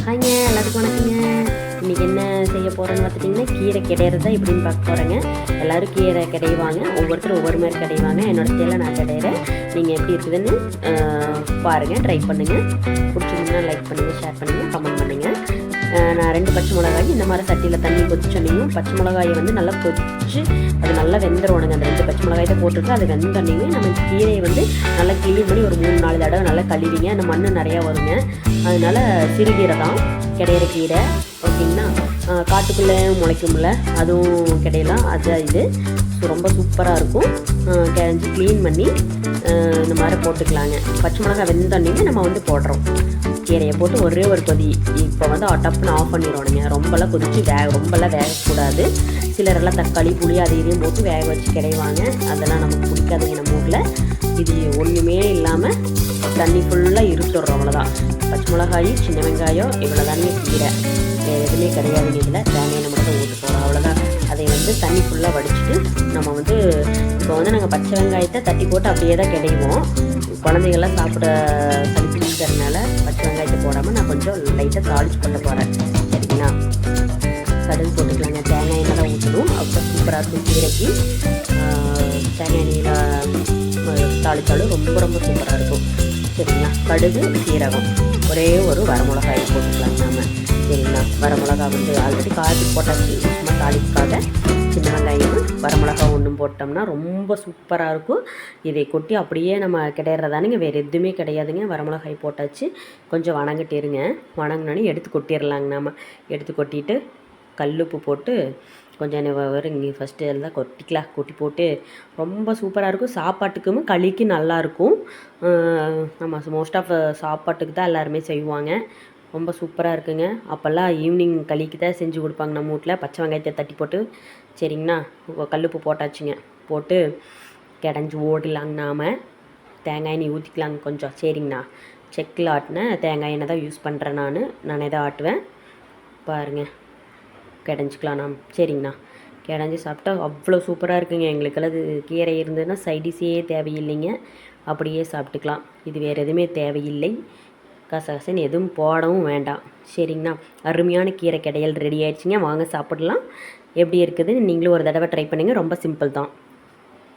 ஹாய்ங்க, எல்லாத்துக்கும் வணக்கங்க. இன்றைக்கி என்ன செய்ய போகிறேன்னு பார்த்துட்டிங்கன்னா, கீரை கிடையிறது தான் எப்படின்னு பார்க்க போகிறேங்க. எல்லோரும் கீரை கிடைவாங்க, ஒவ்வொருத்தரும் ஒவ்வொரு மாதிரி கிடைவாங்க. என்னோடய ஸ்டைலில் நான் கிடையிறேன். நீங்கள் எப்படி இருக்குதுன்னு பாருங்கள், ட்ரை பண்ணுங்கள். பிடிச்சிருந்தா லைக் பண்ணுங்கள், ஷேர் பண்ணுங்கள், கமெண்ட் பண்ணுங்கள். நான் 2 பச்சை மிளகாய் இந்த மாதிரி சட்டியில் தண்ணி கொதிச்சோன்னையும் பச்சை மிளகாயை வந்து நல்லா கொதிச்சு அது நல்லா வெந்துருவானுங்க. அந்த 2 பச்சை மிளகாய் தான் போட்டுட்டு அது வெந்தோன்னையும் நம்ம கீரையை வந்து நல்லா கிளீன் பண்ணி ஒரு 3-4 தடவை நல்லா கழுவிங்க. அந்த மண் நிறையா வருங்க, அதனால் சிறுகீரை தான் கிடையிற கீரை. ஓகேங்களா, காட்டுக்குள்ளே முளைக்கும்ல, அதுவும் கிடையலாம். அது இது ரொம்ப சூப்பராக இருக்கும். கிழஞ்சி க்ளீன் பண்ணி இந்த மாதிரி போட்டுக்கலாங்க. பச்சை மிளகாய் வெந்தோன்னையுமே நம்ம வந்து போடுறோம். கீரையை போட்டு ஒரே ஒரு கொதி. இப்போ வந்து டப்புன்னு ஆஃப் பண்ணிடுவானுங்க. ரொம்பலாம் கொதித்து ரொம்பலாம் வேகக்கூடாது. சிலரெல்லாம் தக்காளி புளி அது இதையும் போட்டு வேக வச்சு கிடைவாங்க. அதெல்லாம் நமக்கு பிடிக்காதுங்க நம்ம ஊரில். இது ஒன்றுமே இல்லாமல் தண்ணி ஃபுல்லாக இருத்துடுறோம், அவ்வளோதான். பச்சை மிளகாய், சின்ன வெங்காயம், இவ்வளோ தானே கீரை, எதுவுமே கிடையாதுங்க. இதில் தேங்காய் நம்ம தான் ஊற்ற போகிறோம், அவ்வளோதான். அதை வந்து தண்ணி ஃபுல்லாக வடிச்சிட்டு நம்ம வந்து இப்போ வந்து நாங்கள் பச்சை வெங்காயத்தை தட்டி போட்டு அப்படியே தான் கிடைவோம். குழந்தைகள்லாம் சாப்பிட சளிப்பிடிக்கிறதுனால பச்சை வெங்காயத்தை போடாமல் நான் கொஞ்சம் லைட்டாக தாளிச்சு பண்ண போகிறேன். சரிங்களா, கடுகு போட்டுக்கலாங்க. தேங்காய் எண்ணெய் தான் ஊற்றணும், அப்போ சூப்பராக இருக்கும். கீரைக்கு தேங்காய் எண்ணெயில் தாளித்தாலும் ரொம்ப ரொம்ப சூப்பராக இருக்கும். சரிங்களா, கடுகு சீரகம் ஒரே ஒரு வரமிளகாயை போட்டுக்கலாங்க நாம. சரிங்களா, வரமிளகா வந்து ஆல்ரெடி காய்ச்சி போட்டாச்சு, சும்மா தாளிக்காக சின்ன வெங்காயம் வரமிளகா ஒன்றும் போட்டோம்னா ரொம்ப சூப்பராக இருக்கும். இதை கொட்டி அப்படியே நம்ம கிடையிறதானுங்க, வேறு எதுவுமே கிடையாதுங்க. வரமிளகாய் போட்டாச்சு, கொஞ்சம் வணங்கிட்டிருங்க. வணங்கினோன்னே எடுத்து கொட்டிடலாங்க. நாம் எடுத்து கொட்டிட்டு கல்லுப்பு போட்டு கொஞ்சம் இங்கே ஃபஸ்ட்டு எல்லாம் கொட்டிக்கலாம். கொட்டி போட்டு ரொம்ப சூப்பராக இருக்கும். சாப்பாட்டுக்கும் களிக்கு நல்லாயிருக்கும். நம்ம மோஸ்ட் ஆஃப் சாப்பாட்டுக்கு தான் எல்லாருமே செய்வாங்க. ரொம்ப சூப்பராக இருக்குங்க. அப்போல்லாம் ஈவினிங் களிக்கு தான் செஞ்சு கொடுப்பாங்க நம்ம வீட்டில். பச்சை வெங்காயத்தை தட்டி போட்டு சரிங்கண்ணா, கல்லுப்பு போட்டாச்சுங்க. போட்டு கிடஞ்சி ஓடலாங்க. நாம் தேங்காய் எண்ணெய் ஊற்றிக்கலாங்க கொஞ்சம். சரிங்கண்ணா, செக்கில் ஆட்டின தேங்காய் எண்ணெய் தான் யூஸ் பண்ணுறேன். நானே தான் ஆட்டுவேன். பாருங்கள், கிடஞ்சிக்கலாம் நாம். சரிங்கண்ணா, கிடஞ்சி சாப்பிட்டா அவ்வளோ சூப்பராக இருக்குங்க. எங்களுக்கெல்லாம் இது கீரை இருந்ததுன்னா சைடிஸே தேவையில்லைங்க, அப்படியே சாப்பிட்டுக்கலாம். இது வேறு எதுவுமே தேவையில்லை. கசகசன்னு எதுவும் போடவும் வேண்டாம். சரிங்கண்ணா, அருமையான கீரை கிடையல் ரெடி ஆகிடுச்சிங்க. வாங்க சாப்பிடலாம். எப்படி இருக்குதுன்னு நீங்களும் ஒரு தடவை ட்ரை பண்ணுங்கள். ரொம்ப சிம்பிள் தான்.